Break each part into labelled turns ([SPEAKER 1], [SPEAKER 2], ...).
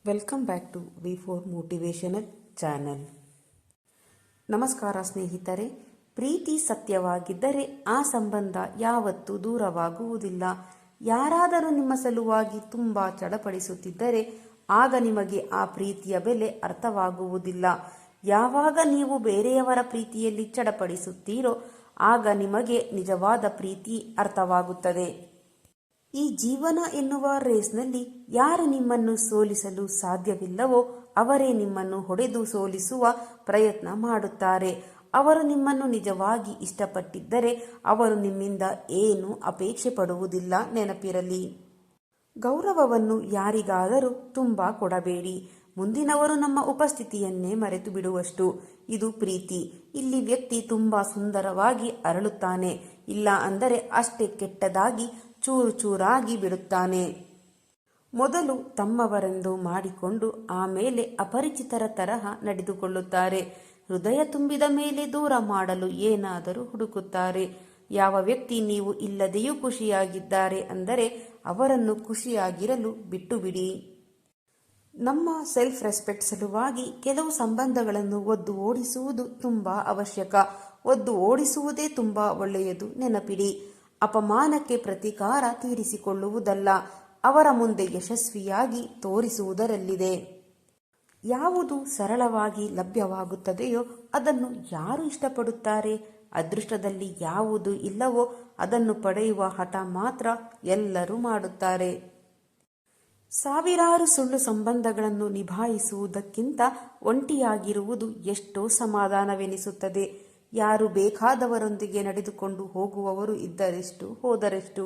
[SPEAKER 1] Welcome back to ವಿ4 motivational channel. ನಮಸ್ಕಾರ ಸ್ನೇಹಿತರೆ. ಪ್ರೀತಿ ಸತ್ಯವಾಗಿದ್ದರೆ ಆ ಸಂಬಂಧ ಯಾವತ್ತೂ ದೂರವಾಗುವುದಿಲ್ಲ. ಯಾರಾದರೂ ನಿಮ್ಮ ಸಲುವಾಗಿ ತುಂಬ ಚಡಪಡಿಸುತ್ತಿದ್ದರೆ ಆಗ ನಿಮಗೆ ಆ ಪ್ರೀತಿಯ ಬೆಲೆ ಅರ್ಥವಾಗುವುದಿಲ್ಲ. ಯಾವಾಗ ನೀವು ಬೇರೆಯವರ ಪ್ರೀತಿಯಲ್ಲಿ ಚಡಪಡಿಸುತ್ತೀರೋ ಆಗ ನಿಮಗೆ ನಿಜವಾದ ಪ್ರೀತಿ ಅರ್ಥವಾಗುತ್ತದೆ. ಈ ಜೀವನ ಎನ್ನುವ ರೇಸ್ನಲ್ಲಿ ಯಾರು ನಿಮ್ಮನ್ನು ಸೋಲಿಸಲು ಸಾಧ್ಯವಿಲ್ಲವೋ ಅವರೇ ನಿಮ್ಮನ್ನು ಹೊಡೆದು ಸೋಲಿಸುವ ಪ್ರಯತ್ನ ಮಾಡುತ್ತಾರೆ. ಅವರು ನಿಮ್ಮನ್ನು ನಿಜವಾಗಿ ಇಷ್ಟಪಟ್ಟಿದ್ದರೆ ಅವರು ನಿಮ್ಮಿಂದ ಏನು ಅಪೇಕ್ಷೆ ಪಡುವುದಿಲ್ಲ. ನೆನಪಿರಲಿ, ಗೌರವವನ್ನು ಯಾರಿಗಾದರೂ ತುಂಬ ಕೊಡಬೇಡಿ. ಮುಂದಿನವರು ನಮ್ಮ ಉಪಸ್ಥಿತಿಯನ್ನೇ ಮರೆತು ಬಿಡುವಷ್ಟು ಇದು ಪ್ರೀತಿ. ಇಲ್ಲಿ ವ್ಯಕ್ತಿ ತುಂಬ ಸುಂದರವಾಗಿ ಅರಳುತ್ತಾನೆ, ಇಲ್ಲ ಅಂದರೆ ಅಷ್ಟೇ ಕೆಟ್ಟದಾಗಿ ಚೂರು ಚೂರಾಗಿ ಬಿಡುತ್ತಾನೆ. ಮೊದಲು ತಮ್ಮವರೆಂದು ಮಾಡಿಕೊಂಡು ಆಮೇಲೆ ಅಪರಿಚಿತರ ತರಹ ನಡೆದುಕೊಳ್ಳುತ್ತಾರೆ. ಹೃದಯ ತುಂಬಿದ ಮೇಲೆ ದೂರ ಮಾಡಲು ಏನಾದರೂ ಹುಡುಕುತ್ತಾರೆ. ಯಾವ ವ್ಯಕ್ತಿ ನೀವು ಇಲ್ಲದೆಯೂ ಖುಷಿಯಾಗಿದ್ದಾರೆ ಅಂದರೆ ಅವರನ್ನು ಖುಷಿಯಾಗಿರಲು ಬಿಟ್ಟು ಬಿಡಿ. ನಮ್ಮ ಸೆಲ್ಫ್ ರೆಸ್ಪೆಕ್ಟ್ ಸಲುವಾಗಿ ಕೆಲವು ಸಂಬಂಧಗಳನ್ನು ಒದ್ದು ಓಡಿಸುವುದು ತುಂಬ ಅವಶ್ಯಕ. ಒದ್ದು ಓಡಿಸುವುದೇ ತುಂಬ ಒಳ್ಳೆಯದು. ನೆನಪಿಡಿ, ಅಪಮಾನಕ್ಕೆ ಪ್ರತೀಕಾರ ತೀರಿಸಿಕೊಳ್ಳುವುದಲ್ಲ, ಅವರ ಮುಂದೆ ಯಶಸ್ವಿಯಾಗಿ ತೋರಿಸುವುದರಲ್ಲಿದೆ. ಯಾವುದು ಸರಳವಾಗಿ ಲಭ್ಯವಾಗುತ್ತದೆಯೋ ಅದನ್ನು ಯಾರು ಇಷ್ಟಪಡುತ್ತಾರೆ? ಅದೃಷ್ಟದಲ್ಲಿ ಯಾವುದು ಇಲ್ಲವೋ ಅದನ್ನು ಪಡೆಯುವ ಹಠ ಮಾತ್ರ ಎಲ್ಲರೂ ಮಾಡುತ್ತಾರೆ. ಸಾವಿರಾರು ಸುಳ್ಳು ಸಂಬಂಧಗಳನ್ನು ನಿಭಾಯಿಸುವುದಕ್ಕಿಂತ ಒಂಟಿಯಾಗಿರುವುದು ಎಷ್ಟೋ ಸಮಾಧಾನವೆನಿಸುತ್ತದೆ. ಯಾರು ಬೇಕಾದವರೊಂದಿಗೆ ನಡೆದುಕೊಂಡು ಹೋಗುವವರು ಇದ್ದರೆಷ್ಟು ಹೋದರೆಷ್ಟು.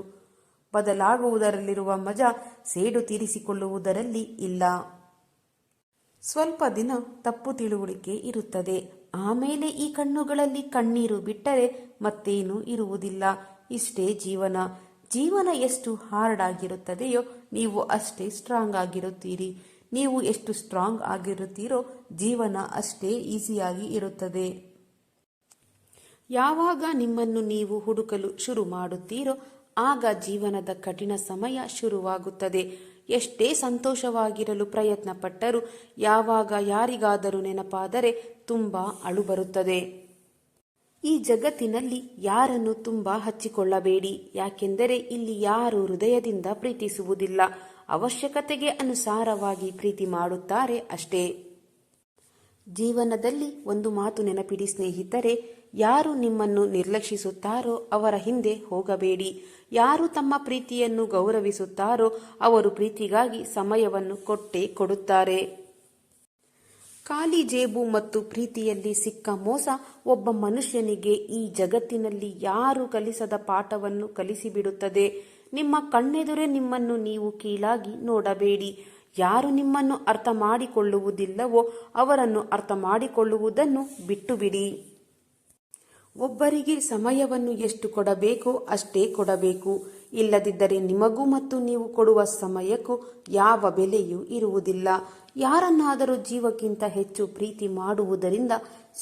[SPEAKER 1] ಬದಲಾಗುವುದರಲ್ಲಿರುವ ಮಜಾ ಸೇಡು ತೀರಿಸಿಕೊಳ್ಳುವುದರಲ್ಲಿ ಇಲ್ಲ. ಸ್ವಲ್ಪ ದಿನ ತಪ್ಪು ತಿಳುವಳಿಕೆ ಇರುತ್ತದೆ, ಆಮೇಲೆ ಈ ಕಣ್ಣುಗಳಲ್ಲಿ ಕಣ್ಣೀರು ಬಿಟ್ಟರೆ ಮತ್ತೇನೂ ಇರುವುದಿಲ್ಲ. ಇಷ್ಟೇ ಜೀವನ. ಜೀವನ ಎಷ್ಟು ಹಾರ್ಡ್ ಆಗಿರುತ್ತದೆಯೋ ನೀವು ಅಷ್ಟೇ ಸ್ಟ್ರಾಂಗ್ ಆಗಿರುತ್ತೀರಿ. ನೀವು ಎಷ್ಟು ಸ್ಟ್ರಾಂಗ್ ಆಗಿರುತ್ತೀರೋ ಜೀವನ ಅಷ್ಟೇ ಈಸಿಯಾಗಿ ಇರುತ್ತದೆ. ಯಾವಾಗ ನಿಮ್ಮನ್ನು ನೀವು ಹುಡುಕಲು ಶುರು ಮಾಡುತ್ತೀರೋ ಆಗ ಜೀವನದ ಕಠಿಣ ಸಮಯ ಶುರುವಾಗುತ್ತದೆ. ಎಷ್ಟೇ ಸಂತೋಷವಾಗಿರಲು ಪ್ರಯತ್ನ ಪಟ್ಟರೂ ಯಾವಾಗ ಯಾರಿಗಾದರೂ ನೆನಪಾದರೆ ತುಂಬ ಅಳು ಬರುತ್ತದೆ. ಈ ಜಗತ್ತಿನಲ್ಲಿ ಯಾರನ್ನು ತುಂಬ ಹಚ್ಚಿಕೊಳ್ಳಬೇಡಿ, ಯಾಕೆಂದರೆ ಇಲ್ಲಿ ಯಾರು ಹೃದಯದಿಂದ ಪ್ರೀತಿಸುವುದಿಲ್ಲ. ಅವಶ್ಯಕತೆಗೆ ಅನುಸಾರವಾಗಿ ಪ್ರೀತಿ ಮಾಡುತ್ತಾರೆ ಅಷ್ಟೇ. ಜೀವನದಲ್ಲಿ ಒಂದು ಮಾತು ನೆನಪಿಡಿ ಸ್ನೇಹಿತರೆ, ಯಾರು ನಿಮ್ಮನ್ನು ನಿರ್ಲಕ್ಷಿಸುತ್ತಾರೋ ಅವರ ಹಿಂದೆ ಹೋಗಬೇಡಿ. ಯಾರು ತಮ್ಮ ಪ್ರೀತಿಯನ್ನು ಗೌರವಿಸುತ್ತಾರೋ ಅವರು ಪ್ರೀತಿಗಾಗಿ ಸಮಯವನ್ನು ಕೊಟ್ಟೇ ಕೊಡುತ್ತಾರೆ. ಖಾಲಿ ಜೇಬು ಮತ್ತು ಪ್ರೀತಿಯಲ್ಲಿ ಸಿಕ್ಕ ಮೋಸ ಒಬ್ಬ ಮನುಷ್ಯನಿಗೆ ಈ ಜಗತ್ತಿನಲ್ಲಿ ಯಾರು ಕಲಿಸದ ಪಾಠವನ್ನು ಕಲಿಸಿಬಿಡುತ್ತದೆ. ನಿಮ್ಮ ಕಣ್ಣೆದುರೇ ನಿಮ್ಮನ್ನು ನೀವು ಕೀಳಾಗಿ ನೋಡಬೇಡಿ. ಯಾರು ನಿಮ್ಮನ್ನು ಅರ್ಥ ಮಾಡಿಕೊಳ್ಳುವುದಿಲ್ಲವೋ ಅವರನ್ನು ಅರ್ಥ ಮಾಡಿಕೊಳ್ಳುವುದನ್ನು ಬಿಟ್ಟು ಬಿಡಿ. ಒಬ್ಬರಿಗೆ ಸಮಯವನ್ನು ಎಷ್ಟು ಕೊಡಬೇಕೋ ಅಷ್ಟೇ ಕೊಡಬೇಕು. ಇಲ್ಲದಿದ್ದರೆ ನಿಮಗೂ ಮತ್ತು ನೀವು ಕೊಡುವ ಸಮಯಕ್ಕೂ ಯಾವ ಬೆಲೆಯೂ ಇರುವುದಿಲ್ಲ. ಯಾರನ್ನಾದರೂ ಜೀವಕ್ಕಿಂತ ಹೆಚ್ಚು ಪ್ರೀತಿ ಮಾಡುವುದರಿಂದ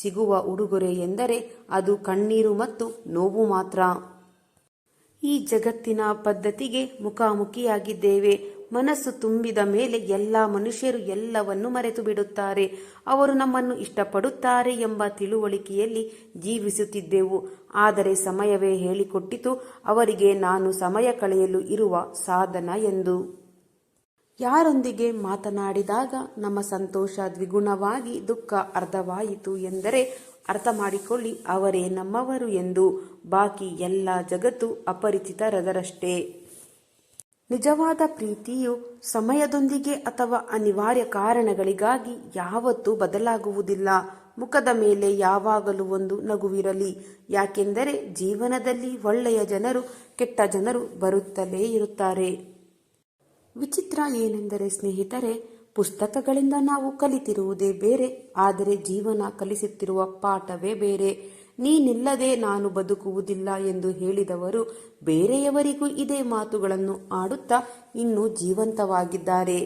[SPEAKER 1] ಸಿಗುವ ಉಡುಗೊರೆ ಎಂದರೆ ಅದು ಕಣ್ಣೀರು ಮತ್ತು ನೋವು ಮಾತ್ರ. ಈ ಜಗತ್ತಿನ ಪದ್ಧತಿಗೆ ಮುಖಾಮುಖಿಯಾಗಿದ್ದೇವೆ. ಮನಸ್ಸು ತುಂಬಿದ ಮೇಲೆ ಎಲ್ಲ ಮನುಷ್ಯರು ಎಲ್ಲವನ್ನು ಮರೆತು ಬಿಡುತ್ತಾರೆ. ಅವರು ನಮ್ಮನ್ನು ಇಷ್ಟಪಡುತ್ತಾರೆ ಎಂಬ ತಿಳುವಳಿಕೆಯಲ್ಲಿ ಜೀವಿಸುತ್ತಿದ್ದೆವು. ಆದರೆ ಸಮಯವೇ ಹೇಳಿಕೊಟ್ಟಿತು ಅವರಿಗೆ ನಾನು ಸಮಯ ಕಳೆಯಲು ಇರುವ ಸಾಧನ ಎಂದು. ಯಾರೊಂದಿಗೆ ಮಾತನಾಡಿದಾಗ ನಮ್ಮ ಸಂತೋಷ ದ್ವಿಗುಣವಾಗಿ ದುಃಖ ಅರ್ಧವಾಯಿತು ಎಂದರೆ ಅರ್ಥ ಮಾಡಿಕೊಳ್ಳಿ ಅವರೇ ನಮ್ಮವರು ಎಂದು. ಬಾಕಿ ಎಲ್ಲ ಜಗತ್ತು ಅಪರಿಚಿತರದರಷ್ಟೇ. ನಿಜವಾದ ಪ್ರೀತಿಯು ಸಮಯದೊಂದಿಗೆ ಅಥವಾ ಅನಿವಾರ್ಯ ಕಾರಣಗಳಿಗಾಗಿ ಯಾವತ್ತೂ ಬದಲಾಗುವುದಿಲ್ಲ. ಮುಖದ ಮೇಲೆ ಯಾವಾಗಲೂ ಒಂದು ನಗುವಿರಲಿ, ಯಾಕೆಂದರೆ ಜೀವನದಲ್ಲಿ ಒಳ್ಳೆಯ ಜನರು ಕೆಟ್ಟ ಜನರು ಬರುತ್ತಲೇ ಇರುತ್ತಾರೆ. ವಿಚಿತ್ರ ಏನೆಂದರೆ ಸ್ನೇಹಿತರೆ, ಪುಸ್ತಕಗಳಿಂದ ನಾವು ಕಲಿತಿರುವುದೇ ಬೇರೆ, ಆದರೆ ಜೀವನ ಕಲಿಸುತ್ತಿರುವ ಪಾಠವೇ ಬೇರೆ. ನೀನಿಲ್ಲದೆ ನಾನು ಬದುಕುವುದಿಲ್ಲ ಎಂದು ಹೇಳಿದವರು ಬೇರೆಯವರಿಗೂ ಇದೇ ಮಾತುಗಳನ್ನು ಆಡುತ್ತಾ ಇನ್ನೂ ಜೀವಂತವಾಗಿದ್ದಾರೆ.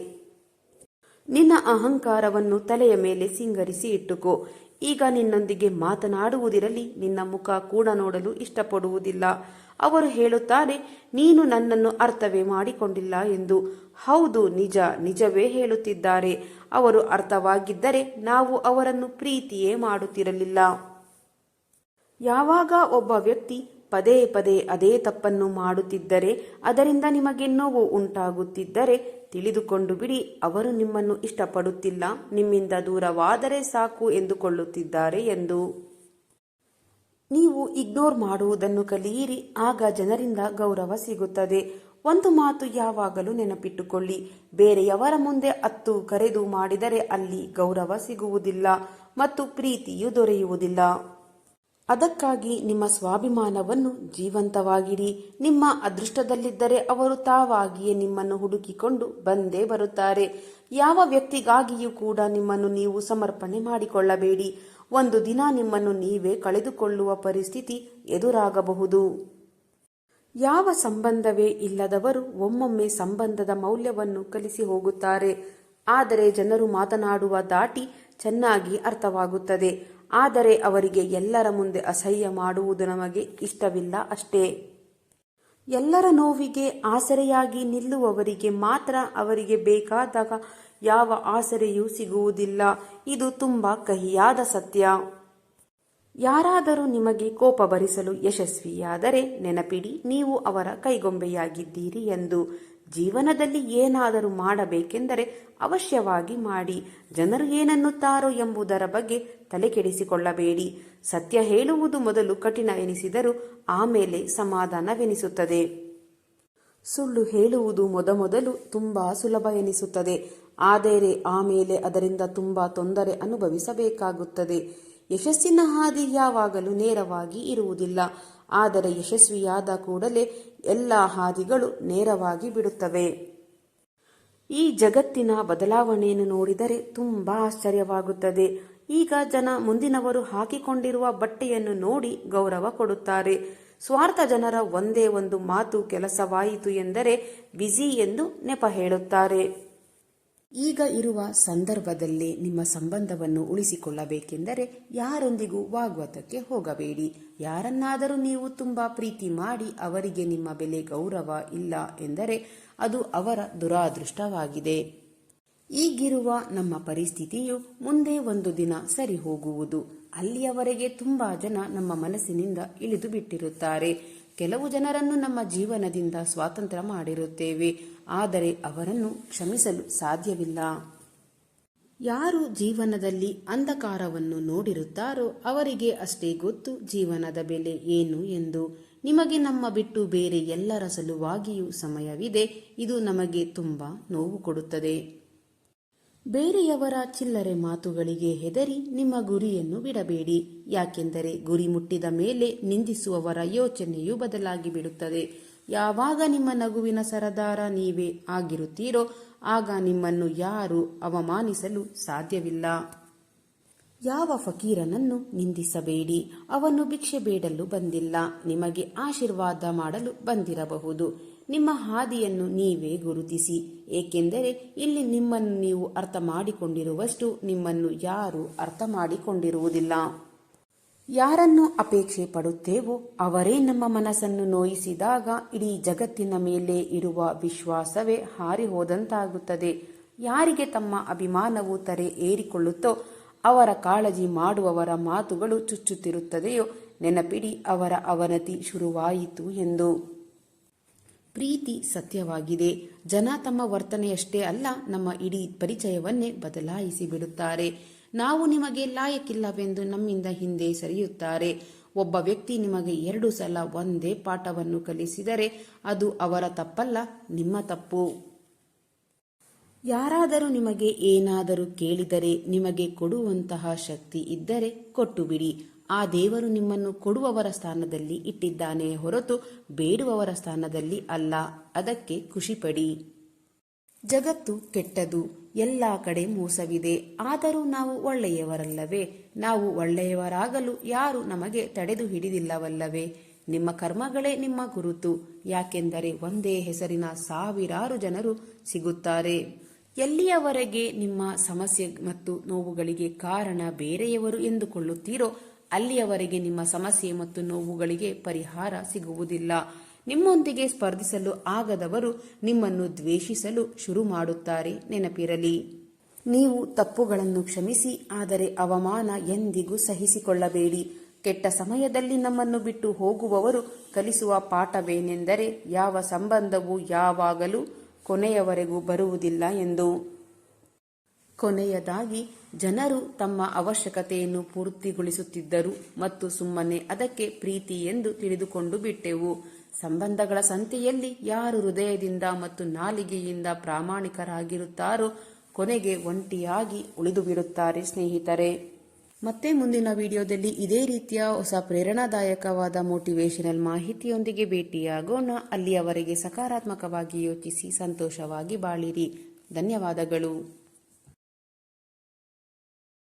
[SPEAKER 1] ನಿನ್ನ ಅಹಂಕಾರವನ್ನು ತಲೆಯ ಮೇಲೆ ಸಿಂಗರಿಸಿ ಇಟ್ಟುಕೋ. ಈಗ ನಿನ್ನೊಂದಿಗೆ ಮಾತನಾಡುವುದಿರಲಿ ನಿನ್ನ ಮುಖ ಕೂಡ ನೋಡಲು ಇಷ್ಟಪಡುವುದಿಲ್ಲ. ಅವರು ಹೇಳುತ್ತಾರೆ, ನೀನು ನನ್ನನ್ನು ಅರ್ಥವೇ ಮಾಡಿಕೊಂಡಿಲ್ಲ ಎಂದು. ಹೌದು, ನಿಜವೇ ಹೇಳುತ್ತಿದ್ದಾರೆ. ಅವರು ಅರ್ಥವಾಗಿದ್ದರೆ ನಾವು ಅವರನ್ನು ಪ್ರೀತಿಯೇ ಮಾಡುತ್ತಿರಲಿಲ್ಲ. ಯಾವಾಗ ಒಬ್ಬ ವ್ಯಕ್ತಿ ಪದೇ ಪದೇ ಅದೇ ತಪ್ಪನ್ನು ಮಾಡುತ್ತಿದ್ದರೆ, ಅದರಿಂದ ನಿಮಗೆ ನೋವು ಉಂಟಾಗುತ್ತಿದ್ದರೆ ತಿಳಿದುಕೊಂಡು ಬಿಡಿ, ಅವರು ನಿಮ್ಮನ್ನು ಇಷ್ಟಪಡುತ್ತಿಲ್ಲ, ನಿಮ್ಮಿಂದ ದೂರವಾದರೆ ಸಾಕು ಎಂದುಕೊಳ್ಳುತ್ತಿದ್ದಾರೆ ಎಂದು. ನೀವು ಇಗ್ನೋರ್ ಮಾಡುವುದನ್ನು ಕಲಿಯಿರಿ, ಆಗ ಜನರಿಂದ ಗೌರವ ಸಿಗುತ್ತದೆ. ಒಂದು ಮಾತು ಯಾವಾಗಲೂ ನೆನಪಿಟ್ಟುಕೊಳ್ಳಿ, ಬೇರೆಯವರ ಮುಂದೆ ಅತ್ತು ಕರೆದು ಮಾಡಿದರೆ ಅಲ್ಲಿ ಗೌರವ ಸಿಗುವುದಿಲ್ಲ ಮತ್ತು ಪ್ರೀತಿಯು ದೊರೆಯುವುದಿಲ್ಲ. ಅದಕ್ಕಾಗಿ ನಿಮ್ಮ ಸ್ವಾಭಿಮಾನವನ್ನು ಜೀವಂತವಾಗಿಡಿ. ನಿಮ್ಮ ಅದೃಷ್ಟದಲ್ಲಿದ್ದರೆ ಅವರು ತಾವಾಗಿಯೇ ನಿಮ್ಮನ್ನು ಹುಡುಕಿಕೊಂಡು ಬಂದೇ ಬರುತ್ತಾರೆ. ಯಾವ ವ್ಯಕ್ತಿಗಾಗಿಯೂ ಕೂಡ ನಿಮ್ಮನ್ನು ನೀವು ಸಮರ್ಪಣೆ ಮಾಡಿಕೊಳ್ಳಬೇಡಿ. ಒಂದು ದಿನ ನಿಮ್ಮನ್ನು ನೀವೇ ಕಳೆದುಕೊಳ್ಳುವ ಪರಿಸ್ಥಿತಿ ಎದುರಾಗಬಹುದು. ಯಾವ ಸಂಬಂಧವೇ ಇಲ್ಲದವರು ಒಮ್ಮೊಮ್ಮೆ ಸಂಬಂಧದ ಮೌಲ್ಯವನ್ನು ಕಲಿಸಿ ಹೋಗುತ್ತಾರೆ. ಆದರೆ ಜನರು ಮಾತನಾಡುವ ದಾಟಿ ಚೆನ್ನಾಗಿ ಅರ್ಥವಾಗುತ್ತದೆ. ಆದರೆ ಅವರಿಗೆ ಎಲ್ಲರ ಮುಂದೆ ಅಸಹ್ಯ ಮಾಡುವುದು ನಮಗೆ ಇಷ್ಟವಿಲ್ಲ ಅಷ್ಟೇ. ಎಲ್ಲರ ನೋವಿಗೆ ಆಸರೆಯಾಗಿ ನಿಲ್ಲುವವರಿಗೆ ಮಾತ್ರ ಅವರಿಗೆ ಬೇಕಾದಾಗ ಯಾವ ಆಸರೆಯೂ ಸಿಗುವುದಿಲ್ಲ. ಇದು ತುಂಬಾ ಕಹಿಯಾದ ಸತ್ಯ. ಯಾರಾದರೂ ನಿಮಗೆ ಕೋಪ ಭರಿಸಲು ಯಶಸ್ವಿಯಾದರೆ ನೆನಪಿಡಿ, ನೀವು ಅವರ ಕೈಗೊಂಬೆಯಾಗಿದ್ದೀರಿ ಎಂದು. ಜೀವನದಲ್ಲಿ ಏನಾದರೂ ಮಾಡಬೇಕೆಂದರೆ ಅವಶ್ಯವಾಗಿ ಮಾಡಿ. ಜನರು ಏನನ್ನುತ್ತಾರೋ ಎಂಬುದರ ಬಗ್ಗೆ ತಲೆಕೆಡಿಸಿಕೊಳ್ಳಬೇಡಿ. ಸತ್ಯ ಹೇಳುವುದು ಮೊದಲು ಕಠಿಣ ಎನಿಸಿದರೂ ಆಮೇಲೆ ಸಮಾಧಾನವೆನಿಸುತ್ತದೆ. ಸುಳ್ಳು ಹೇಳುವುದು ಮೊದಮೊದಲು ತುಂಬಾ ಸುಲಭ ಎನಿಸುತ್ತದೆ, ಆದರೆ ಆಮೇಲೆ ಅದರಿಂದ ತುಂಬಾ ತೊಂದರೆ ಅನುಭವಿಸಬೇಕಾಗುತ್ತದೆ. ಯಶಸ್ಸಿನ ಹಾದಿ ಯಾವಾಗಲೂ ನೇರವಾಗಿ ಇರುವುದಿಲ್ಲ, ಆದರೆ ಯಶಸ್ವಿಯಾದ ಕೂಡಲೇ ಎಲ್ಲ ಹಾದಿಗಳು ನೇರವಾಗಿ ಬಿಡುತ್ತವೆ. ಈ ಜಗತ್ತಿನ ಬದಲಾವಣೆಯನ್ನು ನೋಡಿದರೆ ತುಂಬಾ ಆಶ್ಚರ್ಯವಾಗುತ್ತದೆ. ಈಗ ಜನ ಮುಂದಿನವರು ಹಾಕಿಕೊಂಡಿರುವ ಬಟ್ಟೆಯನ್ನು ನೋಡಿ ಗೌರವ ಕೊಡುತ್ತಾರೆ. ಸ್ವಾರ್ಥ ಜನರ ಒಂದೇ ಒಂದು ಮಾತು ಕೆಲಸವಾಯಿತು ಎಂದರೆ ಬ್ಯುಸಿ ಎಂದು ನೆಪ ಹೇಳುತ್ತಾರೆ. ಈಗ ಇರುವ ಸಂದರ್ಭದಲ್ಲಿ ನಿಮ್ಮ ಸಂಬಂಧವನ್ನು ಉಳಿಸಿಕೊಳ್ಳಬೇಕೆಂದರೆ ಯಾರೊಂದಿಗೂ ವಾಗ್ವಾದಕ್ಕೆ ಹೋಗಬೇಡಿ. ಯಾರನ್ನಾದರೂ ನೀವು ತುಂಬಾ ಪ್ರೀತಿ ಮಾಡಿ ಅವರಿಗೆ ನಿಮ್ಮ ಬೆಲೆ ಗೌರವ ಇಲ್ಲ ಎಂದರೆ ಅದು ಅವರ ದುರಾದೃಷ್ಟವಾಗಿದೆ. ಈಗಿರುವ ನಮ್ಮ ಪರಿಸ್ಥಿತಿಯು ಮುಂದೆ ಒಂದು ದಿನ ಸರಿ ಹೋಗುವುದು. ಅಲ್ಲಿಯವರೆಗೆ ತುಂಬಾ ಜನ ನಮ್ಮ ಮನಸ್ಸಿನಿಂದ ಇಳಿದು ಬಿಟ್ಟಿರುತ್ತಾರೆ. ಕೆಲವು ಜನರನ್ನು ನಮ್ಮ ಜೀವನದಿಂದ ಸ್ವಾತಂತ್ರ್ಯ ಮಾಡಿರುತ್ತೇವೆ, ಆದರೆ ಅವರನ್ನು ಕ್ಷಮಿಸಲು ಸಾಧ್ಯವಿಲ್ಲ. ಯಾರು ಜೀವನದಲ್ಲಿ ಅಂಧಕಾರವನ್ನು ನೋಡಿರುತ್ತಾರೋ ಅವರಿಗೆ ಅಷ್ಟೇ ಗೊತ್ತು ಜೀವನದ ಬೆಲೆ ಏನು ಎಂದು. ನಿಮಗೆ ನಮ್ಮ ಬಿಟ್ಟು ಬೇರೆ ಎಲ್ಲರ ಸಲುವಾಗಿಯೂ ಸಮಯವಿದೆ. ಇದು ನಮಗೆ ತುಂಬಾ ನೋವು ಕೊಡುತ್ತದೆ. ಬೇರೆಯವರ ಚಿಲ್ಲರೆ ಮಾತುಗಳಿಗೆ ಹೆದರಿ ನಿಮ್ಮ ಗುರಿಯನ್ನು ಬಿಡಬೇಡಿ. ಯಾಕೆಂದರೆ ಗುರಿ ಮುಟ್ಟಿದ ಮೇಲೆ ನಿಂದಿಸುವವರ ಯೋಚನೆಯು ಬದಲಾಗಿ ಬಿಡುತ್ತದೆ. ಯಾವಾಗ ನಿಮ್ಮ ನಗುವಿನ ಸರದಾರ ನೀವೇ ಆಗಿರುತ್ತೀರೋ ಆಗ ನಿಮ್ಮನ್ನು ಯಾರೂ ಅವಮಾನಿಸಲು ಸಾಧ್ಯವಿಲ್ಲ. ಯಾವ ಫಕೀರನನ್ನು ನಿಂದಿಸಬೇಡಿ. ಅವನು ಭಿಕ್ಷೆ ಬೇಡಲು ಬಂದಿಲ್ಲ, ನಿಮಗೆ ಆಶೀರ್ವಾದ ಮಾಡಲು ಬಂದಿರಬಹುದು. ನಿಮ್ಮ ಹಾದಿಯನ್ನು ನೀವೇ ಗುರುತಿಸಿ, ಏಕೆಂದರೆ ಇಲ್ಲಿ ನಿಮ್ಮನ್ನು ನೀವು ಅರ್ಥ ಮಾಡಿಕೊಂಡಿರುವಷ್ಟು ನಿಮ್ಮನ್ನು ಯಾರೂ ಅರ್ಥ ಮಾಡಿಕೊಂಡಿರುವುದಿಲ್ಲ. ಯಾರನ್ನು ಅಪೇಕ್ಷೆ ಪಡುತ್ತೇವೋ ಅವರೇ ನಮ್ಮ ಮನಸ್ಸನ್ನು ನೋಯಿಸಿದಾಗ ಇಡೀ ಜಗತ್ತಿನ ಮೇಲೆ ಇರುವ ವಿಶ್ವಾಸವೇ ಹಾರಿ ಹೋದಂತಾಗುತ್ತದೆ. ಯಾರಿಗೆ ತಮ್ಮ ಅಭಿಮಾನವು ತರೆ ಏರಿಕೊಳ್ಳುತ್ತೋ ಅವರ ಕಾಳಜಿ ಮಾಡುವವರ ಮಾತುಗಳು ಚುಚ್ಚುತ್ತಿರುತ್ತದೆಯೋ ನೆನಪಿಡಿ, ಅವರ ಅವನತಿ ಶುರುವಾಯಿತು ಎಂದು. ಪ್ರೀತಿ ಸತ್ಯವಾಗಿದೆ. ಜನ ತಮ್ಮ ವರ್ತನೆಯಷ್ಟೇ ಅಲ್ಲ, ನಮ್ಮ ಇಡೀ ಪರಿಚಯವನ್ನೇ ಬದಲಾಯಿಸಿ ಬಿಡುತ್ತಾರೆ. ನಾವು ನಿಮಗೆ ಲಾಯಕ್ಕಿಲ್ಲವೆಂದು ನಮ್ಮಿಂದ ಹಿಂದೆ ಸರಿಯುತ್ತಾರೆ. ಒಬ್ಬ ವ್ಯಕ್ತಿ ನಿಮಗೆ 2 ಸಲ ಒಂದೇ ಪಾಠವನ್ನು ಕಲಿಸಿದರೆ ಅದು ಅವರ ತಪ್ಪಲ್ಲ, ನಿಮ್ಮ ತಪ್ಪು. ಯಾರಾದರೂ ನಿಮಗೆ ಏನಾದರೂ ಕೇಳಿದರೆ ನಿಮಗೆ ಕೊಡುವಂತಹ ಶಕ್ತಿ ಇದ್ದರೆ ಕೊಟ್ಟು ಬಿಡಿ. ಆ ದೇವರು ನಿಮ್ಮನ್ನು ಕೊಡುವವರ ಸ್ಥಾನದಲ್ಲಿ ಇಟ್ಟಿದ್ದಾನೆ ಹೊರತು ಬೇಡುವವರ ಸ್ಥಾನದಲ್ಲಿ ಅಲ್ಲ. ಅದಕ್ಕೆ ಖುಷಿಪಡಿ. ಜಗತ್ತು ಕೆಟ್ಟದು, ಎಲ್ಲ ಕಡೆ ಮೋಸವಿದೆ. ಆದರೂ ನಾವು ಒಳ್ಳೆಯವರಲ್ಲವೇ? ನಾವು ಒಳ್ಳೆಯವರಾಗಲು ಯಾರು ನಮಗೆ ತಡೆದು ಹಿಡಿದಿಲ್ಲವಲ್ಲವೇ? ನಿಮ್ಮ ಕರ್ಮಗಳೇ ನಿಮ್ಮ ಗುರುತು. ಯಾಕೆಂದರೆ ಒಂದೇ ಹೆಸರಿನ ಸಾವಿರಾರು ಜನರು ಸಿಗುತ್ತಾರೆ. ಎಲ್ಲಿಯವರೆಗೆ ನಿಮ್ಮ ಸಮಸ್ಯೆ ಮತ್ತು ನೋವುಗಳಿಗೆ ಕಾರಣ ಬೇರೆಯವರು ಎಂದುಕೊಳ್ಳುತ್ತೀರೋ ಅಲ್ಲಿಯವರೆಗೆ ನಿಮ್ಮ ಸಮಸ್ಯೆ ಮತ್ತು ನೋವುಗಳಿಗೆ ಪರಿಹಾರ ಸಿಗುವುದಿಲ್ಲ. ನಿಮ್ಮೊಂದಿಗೆ ಸ್ಪರ್ಧಿಸಲು ಆಗದವರು ನಿಮ್ಮನ್ನು ದ್ವೇಷಿಸಲು ಶುರು ಮಾಡುತ್ತಾರೆ. ನೆನಪಿರಲಿ, ನೀವು ತಪ್ಪುಗಳನ್ನು ಕ್ಷಮಿಸಿ, ಆದರೆ ಅವಮಾನ ಎಂದಿಗೂ ಸಹಿಸಿಕೊಳ್ಳಬೇಡಿ. ಕೆಟ್ಟ ಸಮಯದಲ್ಲಿ ನಮ್ಮನ್ನು ಬಿಟ್ಟು ಹೋಗುವವರು ಕಲಿಸುವ ಪಾಠವೇನೆಂದರೆ ಯಾವ ಸಂಬಂಧವೂ ಯಾವಾಗಲೂ ಕೊನೆಯವರೆಗೂ ಬರುವುದಿಲ್ಲ ಎಂದು. ಕೊನೆಯದಾಗಿ, ಜನರು ತಮ್ಮ ಅವಶ್ಯಕತೆಯನ್ನು ಪೂರ್ತಿಗೊಳಿಸುತ್ತಿದ್ದರು ಮತ್ತು ಸುಮ್ಮನೆ ಅದಕ್ಕೆ ಪ್ರೀತಿ ಎಂದು ತಿಳಿದುಕೊಂಡು ಬಿಟ್ಟೆವು. ಸಂಬಂಧಗಳ ಸಂತೆಯಲ್ಲಿ ಯಾರು ಹೃದಯದಿಂದ ಮತ್ತು ನಾಲಿಗೆಯಿಂದ ಪ್ರಾಮಾಣಿಕರಾಗಿರುತ್ತಾರೋ ಕೊನೆಗೆ ಒಂಟಿಯಾಗಿ ಉಳಿದು ಬಿಡುತ್ತಾರೆ. ಸ್ನೇಹಿತರೆ, ಮತ್ತೆ ಮುಂದಿನ ವಿಡಿಯೋದಲ್ಲಿ ಇದೇ ರೀತಿಯ ಹೊಸ ಪ್ರೇರಣಾದಾಯಕವಾದ ಮೋಟಿವೇಶನಲ್ ಮಾಹಿತಿಯೊಂದಿಗೆ ಭೇಟಿಯಾಗೋಣ. ಅಲ್ಲಿಯವರೆಗೆ ಸಕಾರಾತ್ಮಕವಾಗಿ ಯೋಚಿಸಿ ಸಂತೋಷವಾಗಿ ಬಾಳಿರಿ. ಧನ್ಯವಾದಗಳು.